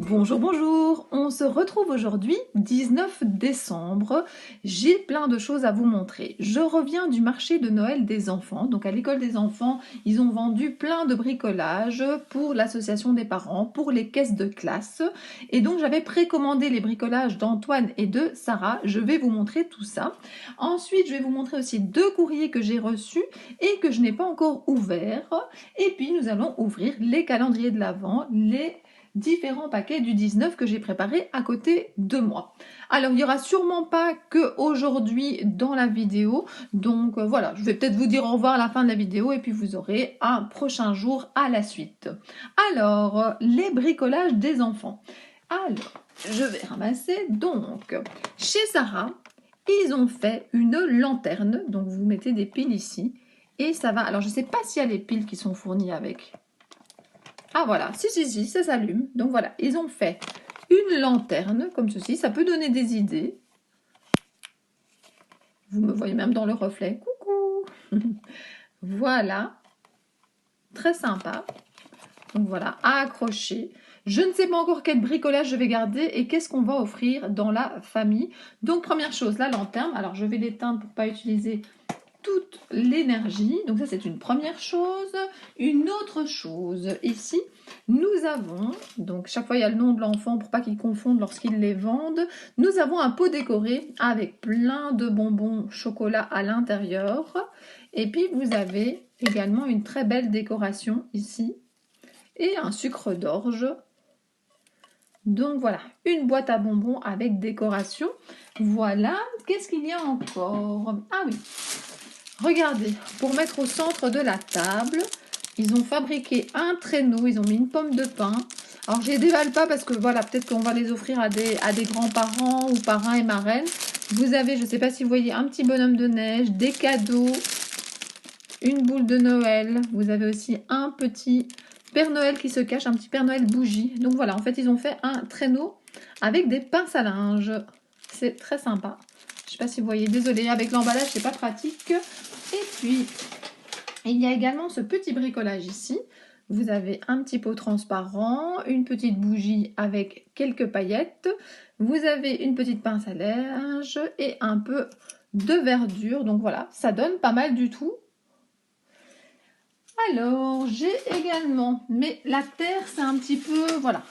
Bonjour, bonjour, on se retrouve aujourd'hui, 19 décembre. J'ai plein de choses à vous montrer. Je reviens du marché de Noël des enfants. Donc à l'école des enfants, ils ont vendu plein de bricolage pour l'association des parents, pour les caisses de classe. Et donc j'avais précommandé les bricolages d'Antoine et de Sarah. Je vais vous montrer tout ça. Ensuite, je vais vous montrer aussi 2 courriers que j'ai reçus et que je n'ai pas encore ouverts. Et puis nous allons ouvrir les calendriers de l'Avent, les différents paquets du 19 que j'ai préparé à côté de moi. Alors il n'y aura sûrement pas que aujourd'hui dans la vidéo, donc voilà, je vais peut-être vous dire au revoir à la fin de la vidéo et puis vous aurez un prochain jour à la suite. Alors, les bricolages des enfants. Alors, je vais ramasser, donc, chez Sarah, ils ont fait une lanterne, donc vous mettez des piles ici, et ça va, alors je ne sais pas s'il y a les piles qui sont fournies avec. Ah voilà, si, ça s'allume. Donc voilà, ils ont fait une lanterne comme ceci. Ça peut donner des idées. Vous me voyez même dans le reflet. Coucou. Voilà. Très sympa. Donc voilà, à accrocher. Je ne sais pas encore quel bricolage je vais garder et qu'est-ce qu'on va offrir dans la famille. Donc première chose, la lanterne. Alors je vais l'éteindre pour ne pas utiliser toute l'énergie. Donc ça c'est une première chose. Une autre chose, ici, nous avons, donc chaque fois il y a le nom de l'enfant pour pas qu'ils confondent lorsqu'ils les vendent, nous avons un pot décoré avec plein de bonbons chocolat à l'intérieur. Et puis vous avez également une très belle décoration ici et un sucre d'orge. Donc voilà, une boîte à bonbons avec décoration. Voilà, qu'est-ce qu'il y a encore? Ah oui, regardez, pour mettre au centre de la table, ils ont fabriqué un traîneau, ils ont mis une pomme de pin. Alors je les dévale pas parce que voilà, peut-être qu'on va les offrir à des grands-parents ou parrains et marraines. Vous avez, je ne sais pas si vous voyez, un petit bonhomme de neige, des cadeaux, une boule de Noël. Vous avez aussi un petit Père Noël qui se cache, un petit Père Noël bougie. Donc voilà, en fait ils ont fait un traîneau avec des pinces à linge. C'est très sympa. Je ne sais pas si vous voyez, désolé, avec l'emballage c'est pas pratique. Et puis, il y a également ce petit bricolage ici. Vous avez un petit pot transparent, une petite bougie avec quelques paillettes. Vous avez une petite pince à linge et un peu de verdure. Donc voilà, ça donne pas mal du tout. Alors, j'ai également, mais la terre c'est un petit peu, voilà,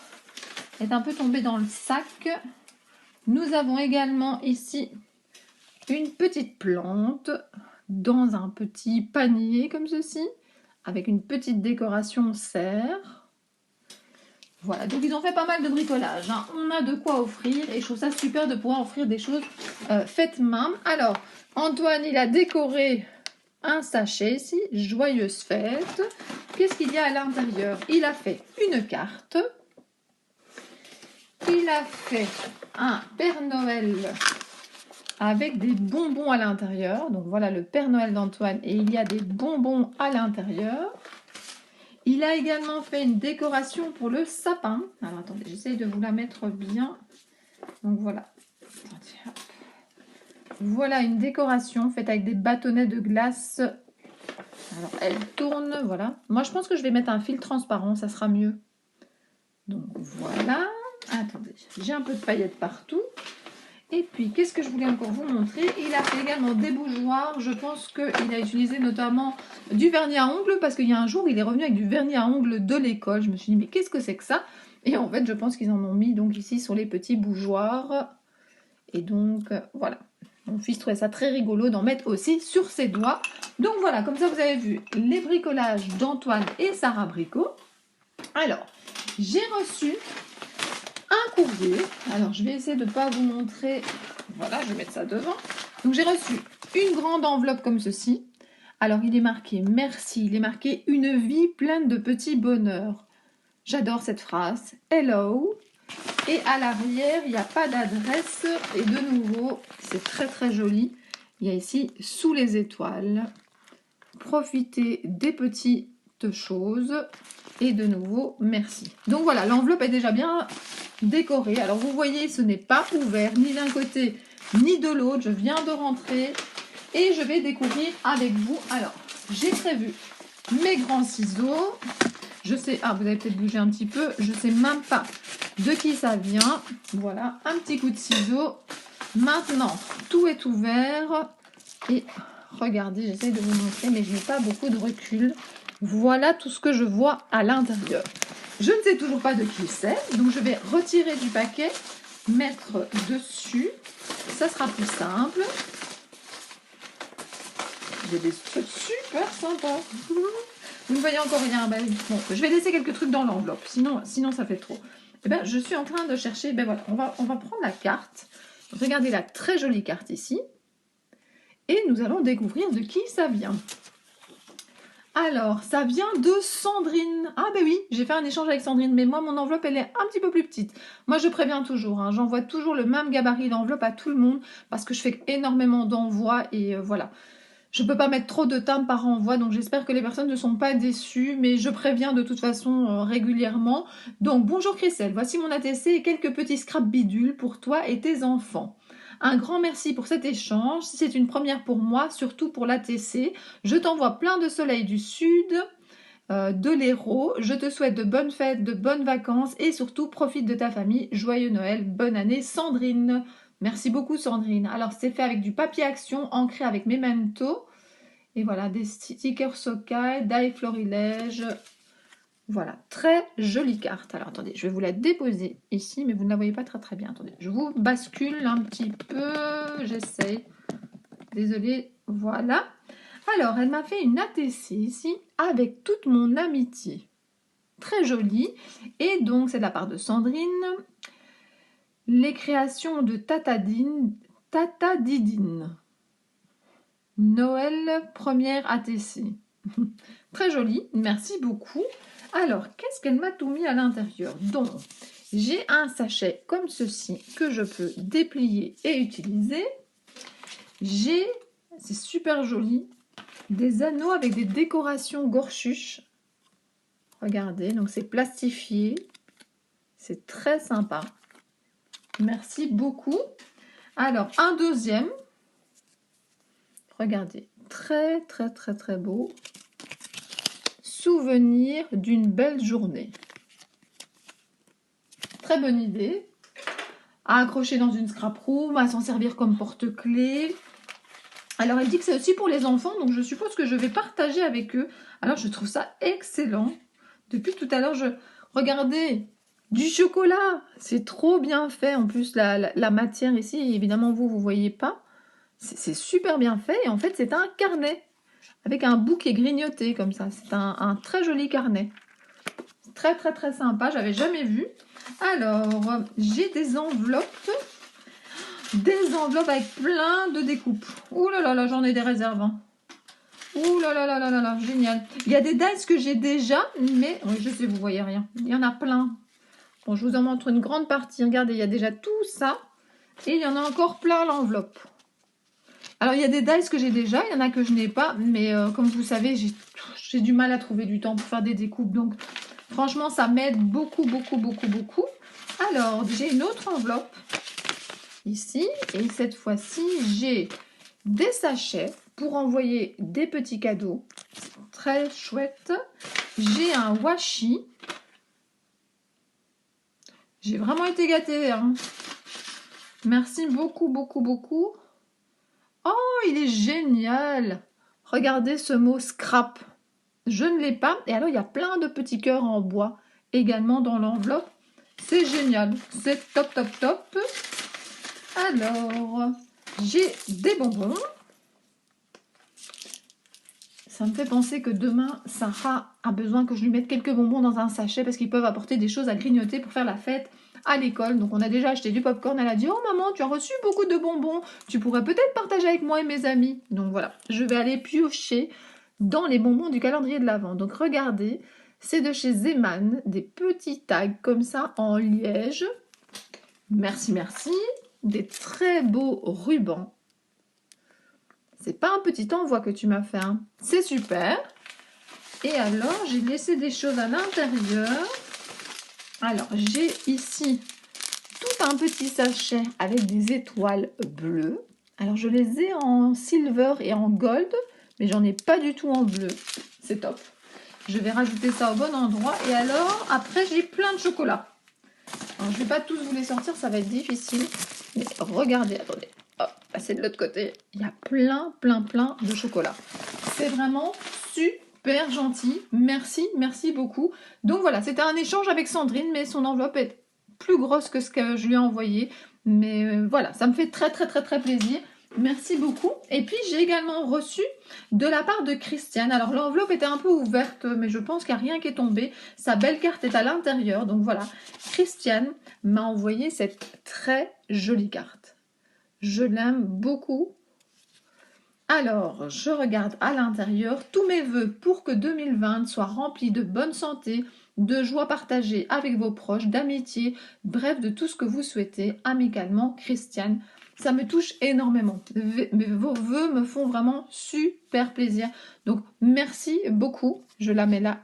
est un peu tombée dans le sac. Nous avons également ici une petite plante dans un petit panier comme ceci, avec une petite décoration serre. Voilà, donc ils ont fait pas mal de bricolage, hein. On a de quoi offrir et je trouve ça super de pouvoir offrir des choses faites main. Alors, Antoine, il a décoré un sachet ici, joyeuse fête. Qu'est-ce qu'il y a à l'intérieur? Il a fait une carte. Il a fait un Père Noël avec des bonbons à l'intérieur. Donc voilà le Père Noël d'Antoine et il y a des bonbons à l'intérieur. Il a également fait une décoration pour le sapin. Alors attendez, j'essaye de vous la mettre bien. Donc voilà. Voilà une décoration faite avec des bâtonnets de glace. Alors elle tourne, voilà. Moi je pense que je vais mettre un fil transparent, ça sera mieux. Donc voilà. Attendez, j'ai un peu de paillettes partout. Et puis, qu'est-ce que je voulais encore vous montrer? Il a fait également des bougeoirs. Je pense qu'il a utilisé notamment du vernis à ongles parce qu'il y a un jour, il est revenu avec du vernis à ongles de l'école. Je me suis dit, mais qu'est-ce que c'est que ça? Et en fait, je pense qu'ils en ont mis donc ici sur les petits bougeoirs. Et donc, voilà. Mon fils trouvait ça très rigolo d'en mettre aussi sur ses doigts. Donc voilà, comme ça, vous avez vu les bricolages d'Antoine et Sarah Bricot. Alors, j'ai reçu un courrier. Alors, je vais essayer de ne pas vous montrer. Voilà, je vais mettre ça devant. Donc, j'ai reçu une grande enveloppe comme ceci. Alors, il est marqué « Merci ». Il est marqué « Une vie pleine de petits bonheurs ». J'adore cette phrase. « Hello ». Et à l'arrière, il n'y a pas d'adresse. Et de nouveau, c'est très très joli. Il y a ici « Sous les étoiles ». Profitez des petites choses. Et de nouveau, merci. Donc voilà, l'enveloppe est déjà bien décorée. Alors vous voyez, ce n'est pas ouvert ni d'un côté ni de l'autre. Je viens de rentrer et je vais découvrir avec vous. Alors, j'ai prévu mes grands ciseaux. Je sais, ah vous avez peut-être bougé un petit peu. Je sais même pas de qui ça vient. Voilà, un petit coup de ciseau. Maintenant, tout est ouvert. Et regardez, j'essaie de vous montrer, mais je n'ai pas beaucoup de recul. Voilà tout ce que je vois à l'intérieur. Je ne sais toujours pas de qui c'est, donc je vais retirer du paquet, mettre dessus. Ça sera plus simple. J'ai des trucs super sympas. Vous ne voyez encore rien. Ben, bon, je vais laisser quelques trucs dans l'enveloppe, sinon ça fait trop. Et ben, je suis en train de chercher. Ben voilà, on va prendre la carte. Regardez la très jolie carte ici. Et nous allons découvrir de qui ça vient. Alors, ça vient de Sandrine. Ah ben oui, j'ai fait un échange avec Sandrine, mais moi, mon enveloppe, elle est un petit peu plus petite. Moi, je préviens toujours, hein, j'envoie toujours le même gabarit d'enveloppe à tout le monde, parce que je fais énormément d'envois, et voilà. Je ne peux pas mettre trop de timbres par envoi, donc j'espère que les personnes ne sont pas déçues, mais je préviens de toute façon régulièrement. Donc, bonjour Christelle, voici mon ATC et quelques petits scraps bidules pour toi et tes enfants. Un grand merci pour cet échange, c'est une première pour moi, surtout pour l'ATC. Je t'envoie plein de soleil du sud, de l'Hérault. Je te souhaite de bonnes fêtes, de bonnes vacances et surtout profite de ta famille. Joyeux Noël, bonne année Sandrine. Merci beaucoup Sandrine. Alors c'est fait avec du papier action ancré avec Memento. Et voilà, des stickers Sokai, die florilège. Voilà, très jolie carte. Alors attendez, je vais vous la déposer ici, mais vous ne la voyez pas très très bien. Attendez, je vous bascule un petit peu. J'essaye. Désolée, voilà. Alors, elle m'a fait une ATC ici avec toute mon amitié. Très jolie. Et donc, c'est de la part de Sandrine. Les créations de Tata Didine. Noël, première ATC. Très jolie, merci beaucoup. Alors, qu'est-ce qu'elle m'a tout mis à l'intérieur? Donc, j'ai un sachet comme ceci que je peux déplier et utiliser. J'ai, c'est super joli, des anneaux avec des décorations gorchuches. Regardez, donc c'est plastifié. C'est très sympa. Merci beaucoup. Alors, un deuxième. Regardez, très très très très beau. Souvenir d'une belle journée. Très bonne idée. À accrocher dans une scrap room, à s'en servir comme porte-clés. Alors, elle dit que c'est aussi pour les enfants, donc je suppose que je vais partager avec eux. Alors, je trouve ça excellent. Depuis tout à l'heure, regardez, du chocolat. C'est trop bien fait. En plus, la matière ici, évidemment, vous ne voyez pas. C'est super bien fait. Et en fait, c'est un carnet avec un bout qui est grignoté comme ça. C'est un très joli carnet. Très, très, très sympa. J'avais jamais vu. Alors, j'ai des enveloppes. Des enveloppes avec plein de découpes. Ouh là là là, j'en ai des réserves. Hein. Ouh là là là là là là, génial. Il y a des dice que j'ai déjà, mais oui, je sais, vous voyez rien. Il y en a plein. Bon, je vous en montre une grande partie. Regardez, il y a déjà tout ça. Et il y en a encore plein l'enveloppe. Alors, il y a des dice que j'ai déjà, il y en a que je n'ai pas. Mais comme vous savez, j'ai du mal à trouver du temps pour faire des découpes. Donc, franchement, ça m'aide beaucoup, beaucoup, beaucoup, beaucoup. Alors, j'ai une autre enveloppe ici. Et cette fois-ci, j'ai des sachets pour envoyer des petits cadeaux. Très chouette. J'ai un washi. J'ai vraiment été gâtée. Hein. Merci beaucoup, beaucoup, beaucoup. Oh, il est génial. Regardez ce mot scrap. Je ne l'ai pas. Et alors, il y a plein de petits cœurs en bois également dans l'enveloppe. C'est génial. C'est top, top, top. Alors, j'ai des bonbons. Ça me fait penser que demain, Sarah a besoin que je lui mette quelques bonbons dans un sachet parce qu'ils peuvent apporter des choses à grignoter pour faire la fête à l'école. Donc, on a déjà acheté du popcorn. Elle a dit « Oh maman, tu as reçu beaucoup de bonbons. Tu pourrais peut-être partager avec moi et mes amis. » Donc, voilà. Je vais aller piocher dans les bonbons du calendrier de l'Avent. Donc, regardez. C'est de chez Zeman. Des petits tags comme ça en liège. Merci, merci. Des très beaux rubans. C'est pas un petit envoi que tu m'as fait, hein. C'est super. Et alors, j'ai laissé des choses à l'intérieur. Alors, j'ai ici tout un petit sachet avec des étoiles bleues. Alors, je les ai en silver et en gold, mais j'en ai pas du tout en bleu. C'est top. Je vais rajouter ça au bon endroit. Et alors, après, j'ai plein de chocolat. Alors, je ne vais pas tous vous les sortir, ça va être difficile. Mais regardez, attendez. Hop, passez de l'autre côté. Il y a plein de chocolat. C'est vraiment super gentil. Merci, merci beaucoup. Donc voilà, c'était un échange avec Sandrine, mais son enveloppe est plus grosse que ce que je lui ai envoyé. Mais voilà, ça me fait très plaisir. Merci beaucoup. Et puis j'ai également reçu de la part de Christiane. Alors l'enveloppe était un peu ouverte, mais je pense qu'il n'y a rien qui est tombé. Sa belle carte est à l'intérieur. Donc voilà, Christiane m'a envoyé cette très jolie carte. Je l'aime beaucoup. Alors, je regarde à l'intérieur tous mes vœux pour que 2020 soit rempli de bonne santé, de joie partagée avec vos proches, d'amitié, bref, de tout ce que vous souhaitez, amicalement, Christiane. Ça me touche énormément. Vos vœux me font vraiment super plaisir. Donc, merci beaucoup. Je la mets là.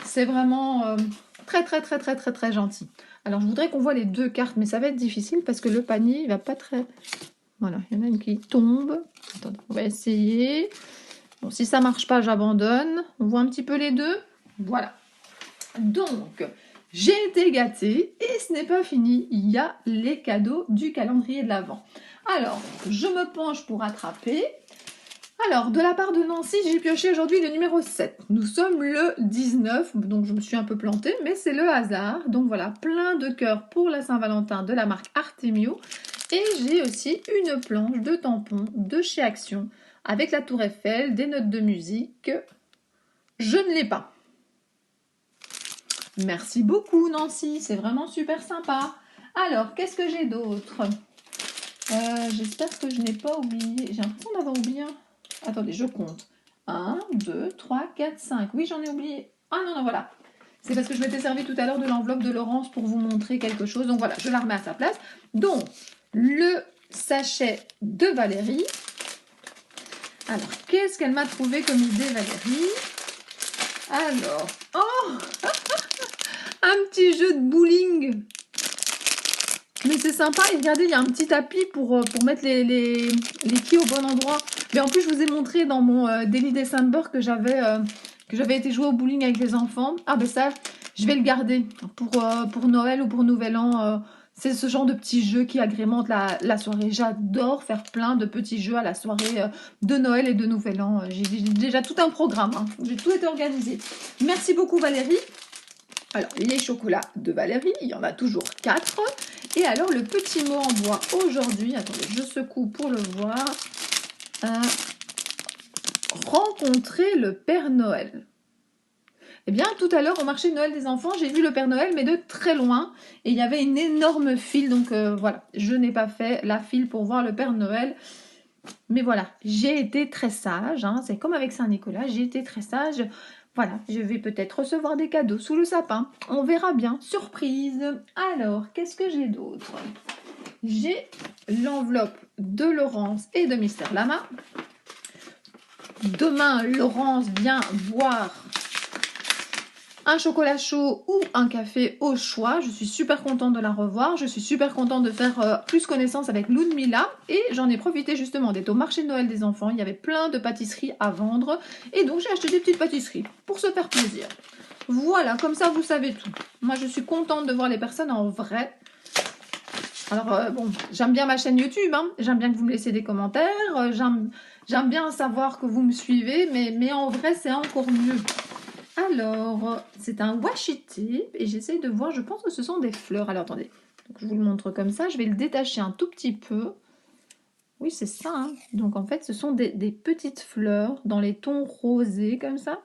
C'est vraiment très gentil. Alors, je voudrais qu'on voit les deux cartes, mais ça va être difficile parce que le panier, il va pas très... Voilà, il y en a une qui tombe. Attendez, on va essayer. Bon, si ça marche pas, j'abandonne. On voit un petit peu les deux. Voilà. Donc, j'ai été gâtée et ce n'est pas fini. Il y a les cadeaux du calendrier de l'Avent. Alors, je me penche pour attraper. Alors, de la part de Nancy, j'ai pioché aujourd'hui le numéro 7. Nous sommes le 19, donc je me suis un peu plantée, mais c'est le hasard. Donc voilà, plein de cœurs pour la Saint-Valentin de la marque Artemio. Et j'ai aussi une planche de tampons de chez Action avec la tour Eiffel, des notes de musique. Je ne l'ai pas. Merci beaucoup Nancy, c'est vraiment super sympa. Alors, qu'est-ce que j'ai d'autre? J'espère que je n'ai pas oublié. J'ai l'impression d'avoir oublié un. Attendez, je compte. 1, 2, 3, 4, 5. Oui, j'en ai oublié. Ah non, voilà. C'est parce que je m'étais servi tout à l'heure de l'enveloppe de Laurence pour vous montrer quelque chose. Donc voilà, je la remets à sa place. Donc, le sachet de Valérie. Alors, qu'est-ce qu'elle m'a trouvé comme idée, Valérie? Alors, oh un petit jeu de bowling. Mais c'est sympa. Et regardez, il y a un petit tapis pour mettre les quilles au bon endroit. Mais en plus, je vous ai montré dans mon Daily December que j'avais été jouer au bowling avec les enfants. Ah ben ça, je vais le garder pour Noël ou pour Nouvel An. C'est ce genre de petits jeux qui agrémentent la soirée. J'adore faire plein de petits jeux à la soirée de Noël et de Nouvel An. J'ai déjà tout un programme. Hein. J'ai tout été organisé. Merci beaucoup Valérie. Alors, les chocolats de Valérie, il y en a toujours 4. Et alors, le petit mot en bois aujourd'hui, attendez, je secoue pour le voir. Rencontrer le Père Noël. Eh bien, tout à l'heure, au marché de Noël des enfants, j'ai vu le Père Noël, mais de très loin. Et il y avait une énorme file, donc voilà. Je n'ai pas fait la file pour voir le Père Noël. Mais voilà, j'ai été très sage. Hein, c'est comme avec Saint-Nicolas, j'ai été très sage. Voilà, je vais peut-être recevoir des cadeaux sous le sapin. On verra bien. Surprise. Alors, qu'est-ce que j'ai d'autre? J'ai l'enveloppe de Laurence et de Mister Lama. Demain, Laurence vient boire un chocolat chaud ou un café au choix. Je suis super contente de la revoir. Je suis super contente de faire plus connaissance avec Ludmilla. Et j'en ai profité justement d'être au marché de Noël des enfants. Il y avait plein de pâtisseries à vendre. Et donc j'ai acheté des petites pâtisseries pour se faire plaisir. Voilà, comme ça vous savez tout. Moi je suis contente de voir les personnes en vrai. Alors bon, j'aime bien ma chaîne YouTube. Hein. J'aime bien que vous me laissiez des commentaires. J'aime bien savoir que vous me suivez. Mais en vrai c'est encore mieux. Alors, c'est un washi tape et j'essaye de voir, je pense que ce sont des fleurs. Alors, attendez, donc, je vous le montre comme ça. Je vais le détacher un tout petit peu. Oui, c'est ça. Hein. Donc, en fait, ce sont des petites fleurs dans les tons rosés comme ça.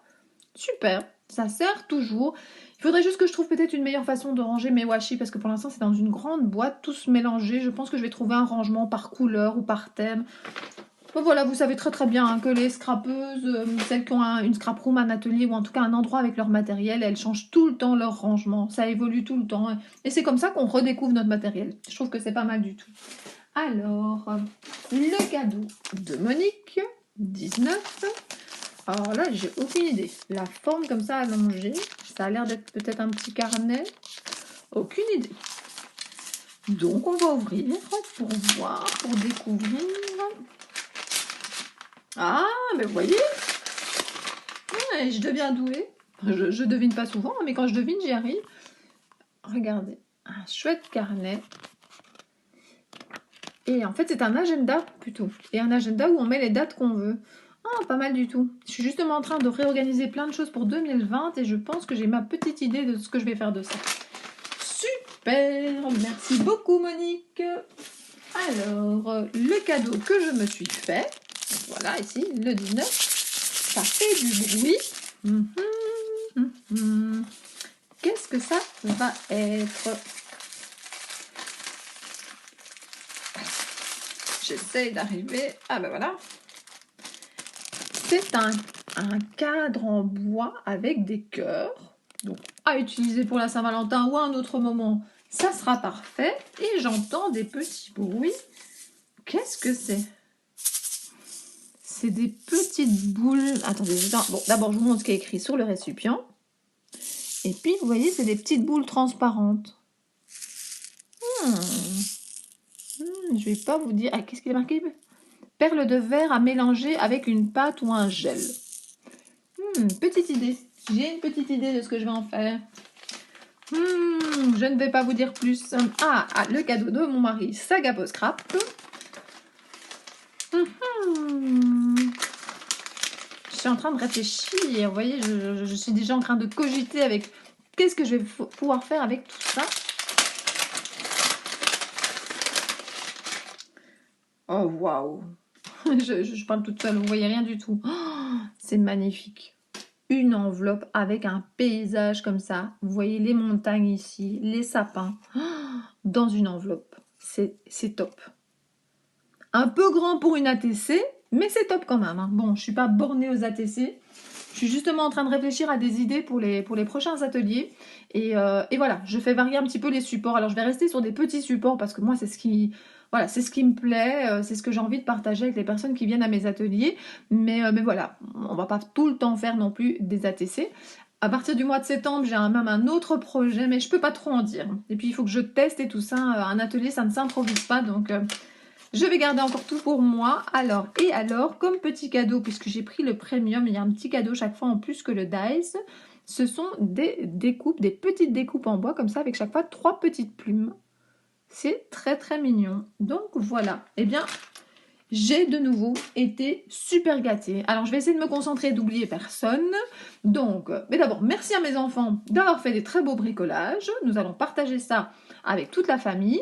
Super, ça sert toujours. Il faudrait juste que je trouve peut-être une meilleure façon de ranger mes washi parce que pour l'instant, c'est dans une grande boîte, tous mélangés. Je pense que je vais trouver un rangement par couleur ou par thème. Bon, voilà, vous savez très bien hein, que les scrapeuses, celles qui ont une scrap room, un atelier ou en tout cas un endroit avec leur matériel, elles changent tout le temps leur rangement, ça évolue tout le temps. Hein. Et c'est comme ça qu'on redécouvre notre matériel. Je trouve que c'est pas mal du tout. Alors, le cadeau de Monique, 19. Alors là, j'ai aucune idée. La forme comme ça allongée, ça a l'air d'être peut-être un petit carnet. Aucune idée. Donc, on va ouvrir pour voir, pour découvrir... Ah, mais vous voyez, ouais, je deviens douée. Je devine pas souvent, mais quand je devine, j'y arrive. regardez, un chouette carnet. Et en fait, c'est un agenda plutôt. Et un agenda où on met les dates qu'on veut. Ah, pas mal du tout. Je suis justement en train de réorganiser plein de choses pour 2020 et je pense que j'ai ma petite idée de ce que je vais faire de ça. Super! Merci beaucoup, Monique. Alors, le cadeau que je me suis fait, voilà, ici, le 19, ça fait du bruit. Qu'est-ce que ça va être? J'essaie d'arriver. Ah ben voilà. C'est un cadre en bois avec des cœurs. Donc, à utiliser pour la Saint-Valentin ou à un autre moment, ça sera parfait. Et j'entends des petits bruits. Qu'est-ce que c'est? C'est des petites boules. Attendez, bon, d'abord, je vous montre ce qui est écrit sur le récipient. Et puis, vous voyez, c'est des petites boules transparentes. Je vais pas vous dire. Ah, qu'est-ce qu'il est marqué? Perles de verre à mélanger avec une pâte ou un gel. Petite idée. J'ai une petite idée de ce que je vais en faire. Je ne vais pas vous dire plus. Le cadeau de mon mari, Saga Post Scrap. Je suis en train de réfléchir. Vous voyez, je suis déjà en train de cogiter avec qu'est-ce que je vais pouvoir faire avec tout ça. Oh, waouh! Je parle toute seule, vous voyez rien du tout. Oh, c'est magnifique. Une enveloppe avec un paysage comme ça. Vous voyez les montagnes ici, les sapins. Oh, dans une enveloppe. C'est top. Un peu grand pour une ATC, mais c'est top quand même. Bon, je ne suis pas bornée aux ATC. Je suis justement en train de réfléchir à des idées pour les prochains ateliers. Et voilà, je fais varier un petit peu les supports. Alors, je vais rester sur des petits supports parce que moi, c'est ce qui me plaît. C'est ce que j'ai envie de partager avec les personnes qui viennent à mes ateliers. Mais voilà, on va pas tout le temps faire non plus des ATC. À partir du mois de septembre, j'ai même un autre projet, mais je peux pas trop en dire. Et puis, il faut que je teste et tout ça. Un atelier, ça ne s'improvise pas. Donc, je vais garder encore tout pour moi. Alors, comme petit cadeau, puisque j'ai pris le premium, il y a un petit cadeau chaque fois en plus que le Dice. Ce sont des découpes, des petites découpes en bois comme ça, avec chaque fois 3 petites plumes. C'est très très mignon. Donc voilà. Eh bien, j'ai de nouveau été super gâtée. Alors, je vais essayer de me concentrer, d'oublier personne. Donc, mais d'abord, merci à mes enfants d'avoir fait des très beaux bricolages. Nous allons partager ça avec toute la famille.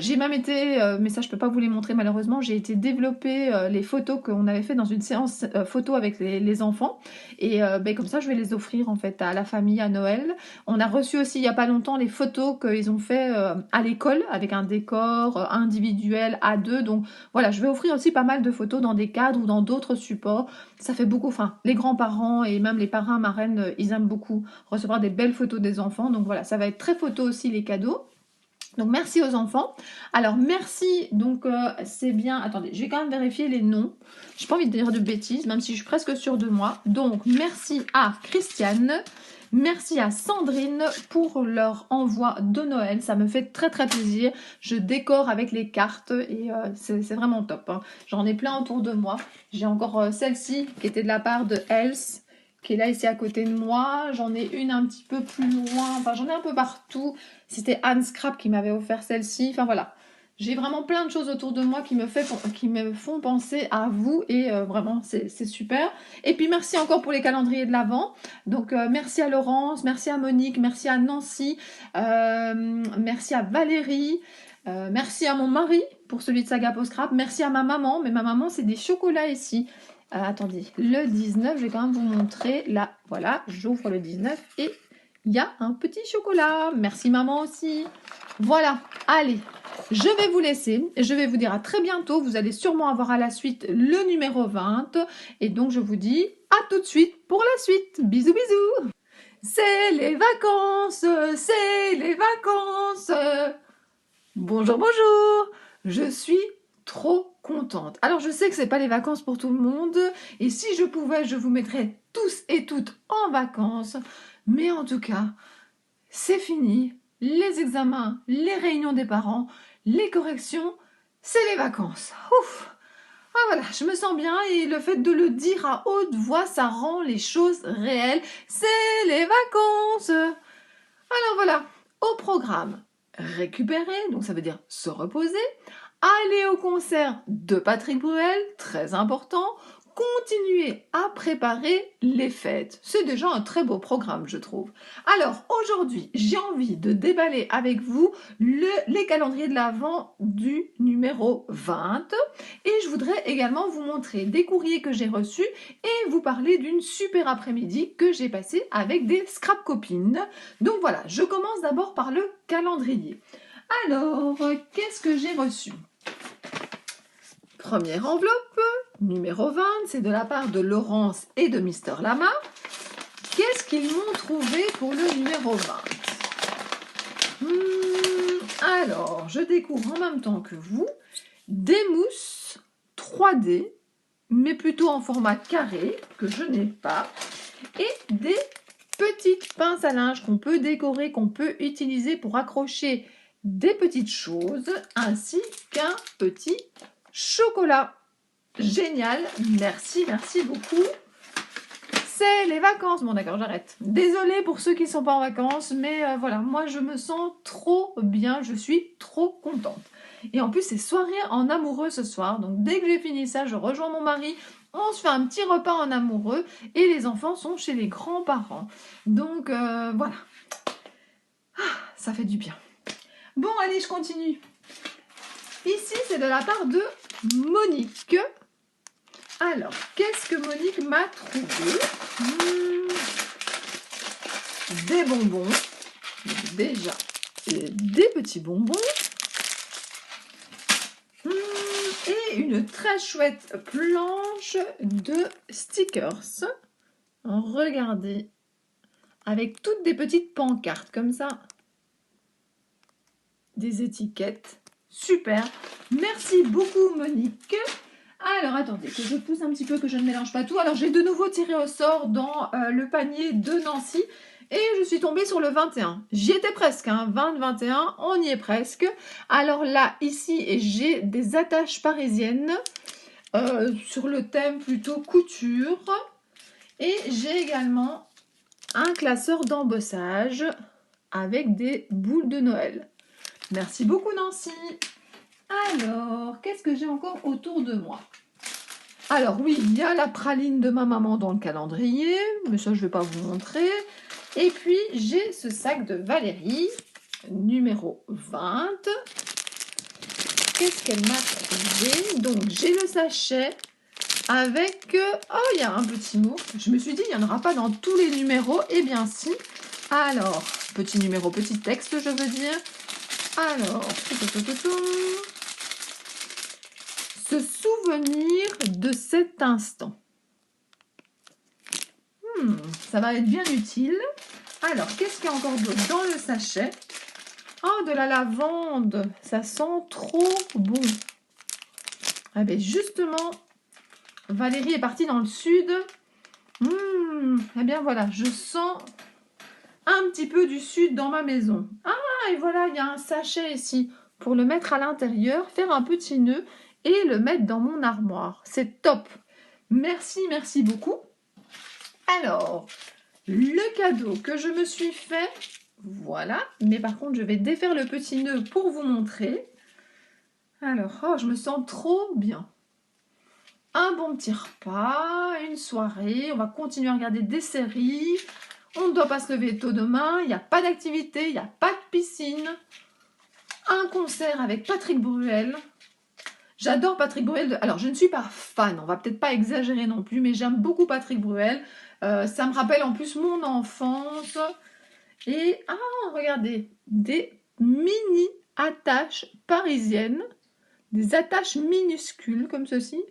J'ai même été, mais ça je peux pas vous les montrer malheureusement, j'ai été développer les photos qu'on avait fait dans une séance photo avec les enfants. Et comme ça, je vais les offrir en fait à la famille à Noël. On a reçu aussi il y a pas longtemps les photos qu'ils ont fait à l'école avec un décor individuel à 2. Donc voilà, je vais offrir aussi pas mal de photos dans des cadres ou dans d'autres supports. Ça fait beaucoup, enfin, les grands-parents et même les parrains, marraines, ils aiment beaucoup recevoir des belles photos des enfants. Donc voilà, ça va être très photo aussi les cadeaux. Donc merci aux enfants. Alors merci, donc c'est bien, attendez, je vais quand même vérifier les noms. J'ai pas envie de dire de bêtises, même si je suis presque sûre de moi. Donc merci à Christiane, merci à Sandrine pour leur envoi de Noël. Ça me fait très très plaisir. Je décore avec les cartes et c'est vraiment top. J'en ai plein autour de moi. J'ai encore celle-ci qui était de la part de Else, qui est là ici à côté de moi. J'en ai une un petit peu plus loin, enfin j'en ai un peu partout. C'était Anne Scrap qui m'avait offert celle-ci. Enfin voilà, j'ai vraiment plein de choses autour de moi qui me font penser à vous et vraiment c'est super. Et puis merci encore pour les calendriers de l'Avent. Donc merci à Laurence, merci à Monique, merci à Nancy, merci à Valérie. Merci à mon mari pour celui de Saga Post Scrap. Merci à ma maman, mais ma maman c'est des chocolats ici. Attendez, le 19, je vais quand même vous montrer. Là, voilà, j'ouvre le 19 et il y a un petit chocolat. Merci maman aussi. Voilà, allez, je vais vous laisser. Je vais vous dire à très bientôt. Vous allez sûrement avoir à la suite le numéro 20. Et donc, je vous dis à tout de suite pour la suite. Bisous, bisous. C'est les vacances, c'est les vacances. Bonjour, bonjour. Je suis trop contente. Alors je sais que c'est pas les vacances pour tout le monde et si je pouvais, je vous mettrais tous et toutes en vacances. Mais en tout cas, c'est fini. Les examens, les réunions des parents, les corrections, c'est les vacances. Ouf. Ah voilà, je me sens bien et le fait de le dire à haute voix, ça rend les choses réelles. C'est les vacances. Alors voilà. Au programme, récupérer, donc ça veut dire se reposer, aller au concert de Patrick Bruel, très important, continuer à préparer les fêtes. C'est déjà un très beau programme, je trouve. Alors, aujourd'hui, j'ai envie de déballer avec vous les calendriers de l'Avent du numéro 20. Et je voudrais également vous montrer des courriers que j'ai reçus et vous parler d'une super après-midi que j'ai passée avec des scrap copines. Donc voilà, je commence d'abord par le calendrier. Alors, qu'est-ce que j'ai reçu? Première enveloppe, numéro 20, c'est de la part de Laurence et de Mister Lama. Qu'est-ce qu'ils m'ont trouvé pour le numéro 20? Alors, je découvre en même temps que vous des mousses 3D, mais plutôt en format carré, que je n'ai pas, et des petites pinces à linge qu'on peut décorer, qu'on peut utiliser pour accrocher des petites choses, ainsi qu'un petit chocolat. Génial, merci, merci beaucoup. C'est les vacances. Bon d'accord, j'arrête. Désolée pour ceux qui ne sont pas en vacances, mais voilà, moi je me sens trop bien, je suis trop contente. Et en plus, c'est soirée en amoureux ce soir, donc dès que j'ai fini ça, je rejoins mon mari, on se fait un petit repas en amoureux, et les enfants sont chez les grands-parents. Donc voilà, ça fait du bien. Bon, allez, je continue. Ici, c'est de la part de Monique. Alors, qu'est-ce que Monique m'a trouvé? Des bonbons. Déjà, des petits bonbons. Et une très chouette planche de stickers. Regardez. Avec toutes des petites pancartes comme ça. Des étiquettes. Super. Merci beaucoup, Monique. Alors, attendez, que je pousse un petit peu, que je ne mélange pas tout. Alors, j'ai de nouveau tiré au sort dans le panier de Nancy. Et je suis tombée sur le 21. J'y étais presque, hein, 20, 21, on y est presque. Alors là, ici, j'ai des attaches parisiennes sur le thème plutôt couture. Et j'ai également un classeur d'embossage avec des boules de Noël. Merci beaucoup, Nancy. Alors, qu'est-ce que j'ai encore autour de moi? Alors oui, il y a la praline de ma maman dans le calendrier, mais ça je ne vais pas vous montrer. Et puis j'ai ce sac de Valérie, numéro 20. Qu'est-ce qu'elle m'a trouvé? Donc j'ai le sachet avec... oh, il y a un petit mot. Je me suis dit, il n'y en aura pas dans tous les numéros. Eh bien si. Alors, petit numéro, petit texte, je veux dire. Alors, se souvenir de cet instant. Ça va être bien utile. Alors, qu'est-ce qu'il y a encore d'autre dans le sachet? Oh, de la lavande. Ça sent trop bon. Ah ben justement, Valérie est partie dans le sud. Eh bien voilà, je sens un petit peu du sud dans ma maison. Ah, et voilà, il y a un sachet ici pour le mettre à l'intérieur, faire un petit nœud et le mettre dans mon armoire. C'est top. Merci, merci beaucoup. Alors, le cadeau que je me suis fait, voilà. Mais par contre, je vais défaire le petit nœud pour vous montrer. Alors, oh, je me sens trop bien. Un bon petit repas, une soirée, on va continuer à regarder des séries. On ne doit pas se lever tôt demain, il n'y a pas d'activité, il n'y a pas de piscine. Un concert avec Patrick Bruel. J'adore Patrick Bruel. Alors, je ne suis pas fan, on va peut-être pas exagérer non plus, mais j'aime beaucoup Patrick Bruel. Ça me rappelle en plus mon enfance. Et, regardez, des mini attaches parisiennes. Des attaches minuscules comme ceci.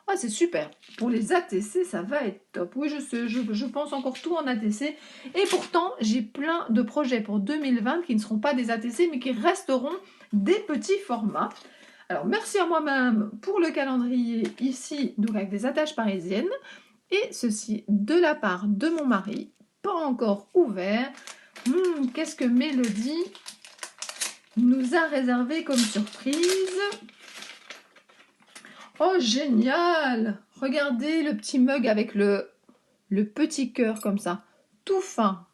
Ah, c'est super. Pour les ATC, ça va être top. Oui, je sais, je pense encore tout en ATC. Et pourtant, j'ai plein de projets pour 2020 qui ne seront pas des ATC, mais qui resteront des petits formats. Alors, merci à moi-même pour le calendrier ici, donc avec des attaches parisiennes. Et ceci de la part de mon mari, pas encore ouvert. Qu'est-ce que Mélodie nous a réservé comme surprise? Oh, génial! Regardez le petit mug avec le petit cœur comme ça, tout fin.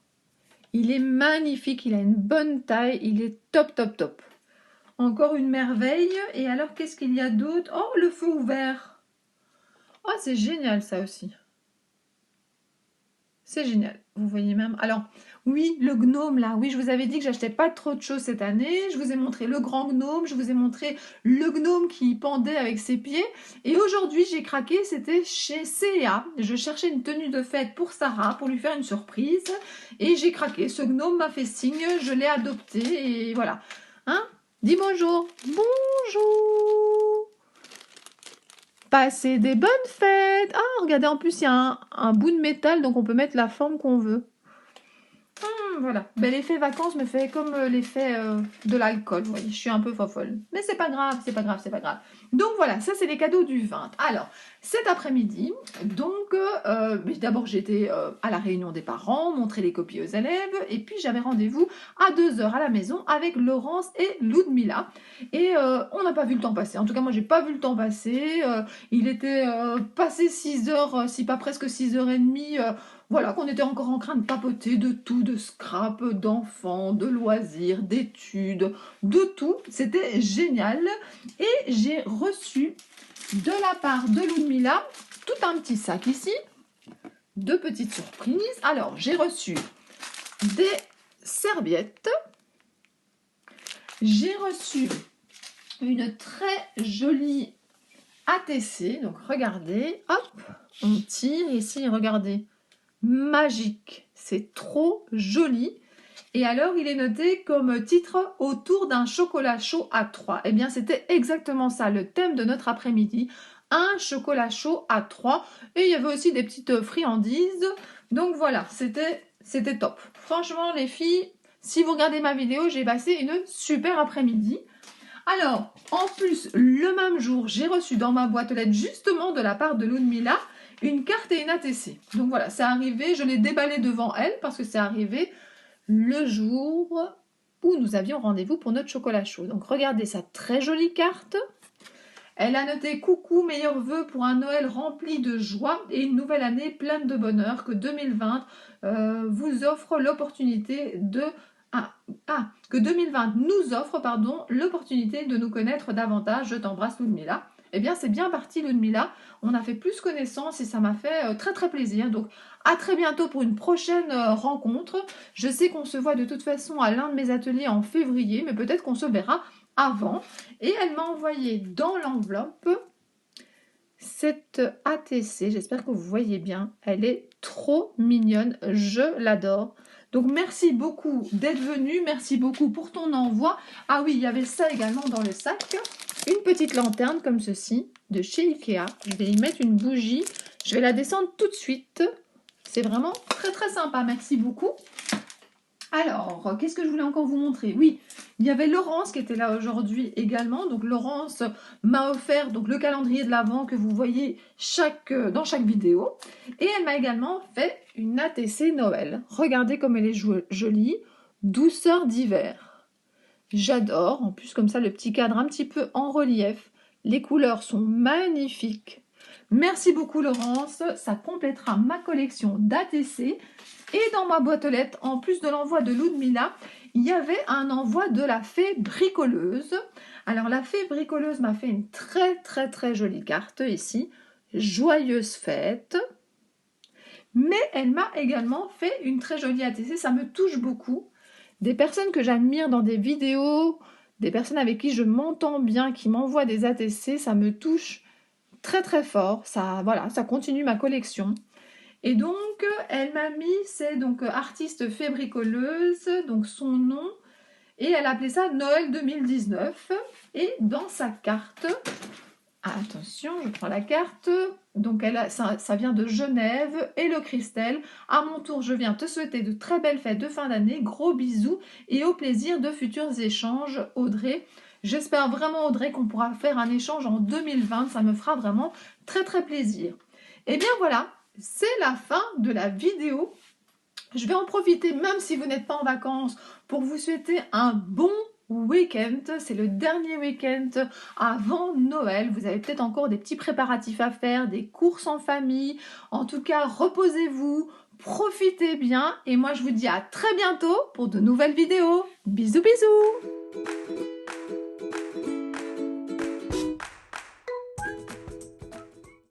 Il est magnifique, il a une bonne taille, il est top, top, top. Encore une merveille. Et alors, qu'est-ce qu'il y a d'autre? Oh, le feu ouvert. Oh, c'est génial ça aussi. C'est génial. Vous voyez même. Alors, oui, le gnome là. Oui, je vous avais dit que j'achetais pas trop de choses cette année. Je vous ai montré le grand gnome. Je vous ai montré le gnome qui pendait avec ses pieds. Et aujourd'hui, j'ai craqué. C'était chez C&A. Je cherchais une tenue de fête pour Sarah, pour lui faire une surprise. Et j'ai craqué. Ce gnome m'a fait signe. Je l'ai adopté. Et voilà. Hein? Dis bonjour. Bonjour. Passez des bonnes fêtes. Ah, regardez, en plus, il y a un bout de métal, donc on peut mettre la forme qu'on veut. Voilà. Ben, l'effet vacances me fait comme l'effet de l'alcool. Vous voyez, je suis un peu fofolle. Mais c'est pas grave, c'est pas grave, c'est pas grave. Donc voilà, ça c'est les cadeaux du 20. Alors, cet après-midi, donc, d'abord j'étais à la réunion des parents, montrer les copies aux élèves, et puis j'avais rendez-vous à 2h à la maison avec Laurence et Ludmilla. Et on n'a pas vu le temps passer. En tout cas, moi j'ai pas vu le temps passer. Il était passé 6h, si pas presque 6h30. Voilà, qu'on était encore en train de papoter de tout, de scrap, d'enfants, de loisirs, d'études, de tout. C'était génial. Et j'ai reçu de la part de Ludmilla tout un petit sac ici, de petites surprises. Alors, j'ai reçu des serviettes. J'ai reçu une très jolie ATC. Donc, regardez, hop, on tire ici, regardez. Magique, c'est trop joli. Et alors, il est noté comme titre autour d'un chocolat chaud à 3. Eh bien, c'était exactement ça, le thème de notre après-midi. Un chocolat chaud à 3. Et il y avait aussi des petites friandises. Donc voilà, c'était top. Franchement, les filles, si vous regardez ma vidéo, j'ai passé une super après-midi. Alors, en plus, le même jour, j'ai reçu dans ma boîte aux lettres, justement de la part de Ludmilla, une carte et une ATC. Donc voilà, c'est arrivé, je l'ai déballé devant elle parce que c'est arrivé le jour où nous avions rendez-vous pour notre chocolat chaud. Donc regardez sa très jolie carte. Elle a noté « Coucou, meilleurs vœux pour un Noël rempli de joie et une nouvelle année pleine de bonheur que 2020 vous offre l'opportunité de... que 2020 nous offre, l'opportunité de nous connaître davantage. Je t'embrasse, Ludmilla. » Eh bien, c'est bien parti, Ludmilla. On a fait plus connaissance et ça m'a fait très très plaisir. Donc, à très bientôt pour une prochaine rencontre. Je sais qu'on se voit de toute façon à l'un de mes ateliers en février, mais peut-être qu'on se verra avant. Et elle m'a envoyé dans l'enveloppe cette ATC. J'espère que vous voyez bien. Elle est trop mignonne. Je l'adore. Donc, merci beaucoup d'être venu. Merci beaucoup pour ton envoi. Ah oui, il y avait ça également dans le sac. Une petite lanterne comme ceci de chez Ikea. Je vais y mettre une bougie. Je vais la descendre tout de suite. C'est vraiment très très sympa. Merci beaucoup. Alors, qu'est-ce que je voulais encore vous montrer? Oui, il y avait Laurence qui était là aujourd'hui également. Donc, Laurence m'a offert donc, le calendrier de l'Avent que vous voyez dans chaque vidéo. Et elle m'a également fait une ATC Noël. Regardez comme elle est jolie. Douceur d'hiver. J'adore. En plus, comme ça, le petit cadre un petit peu en relief. Les couleurs sont magnifiques. Merci beaucoup, Laurence. Ça complétera ma collection d'ATC. Et dans ma boîte aux lettres, en plus de l'envoi de Ludmilla, il y avait un envoi de la fée bricoleuse. Alors, la fée bricoleuse m'a fait une très, très, très jolie carte ici. Joyeuse fête. Mais elle m'a également fait une très jolie ATC. Ça me touche beaucoup. Des personnes que j'admire dans des vidéos, des personnes avec qui je m'entends bien, qui m'envoient des ATC, ça me touche très très fort. Ça, voilà, ça continue ma collection. Et donc, elle m'a mis, c'est donc artiste fée bricoleuse, donc son nom, et elle appelait ça Noël 2019. Et dans sa carte, attention, je prends la carte. Donc, ça vient de Genève et le Christelle. À mon tour, je viens te souhaiter de très belles fêtes de fin d'année. Gros bisous et au plaisir de futurs échanges, Audrey. J'espère vraiment, Audrey, qu'on pourra faire un échange en 2020. Ça me fera vraiment très, très plaisir. Et bien voilà, c'est la fin de la vidéo. Je vais en profiter, même si vous n'êtes pas en vacances, pour vous souhaiter un bon week-end. C'est le dernier week-end avant Noël. Vous avez peut-être encore des petits préparatifs à faire, des courses en famille. En tout cas, reposez-vous, profitez. profitez bien et moi je vous dis à très bientôt pour de nouvelles vidéos. Bisous bisous.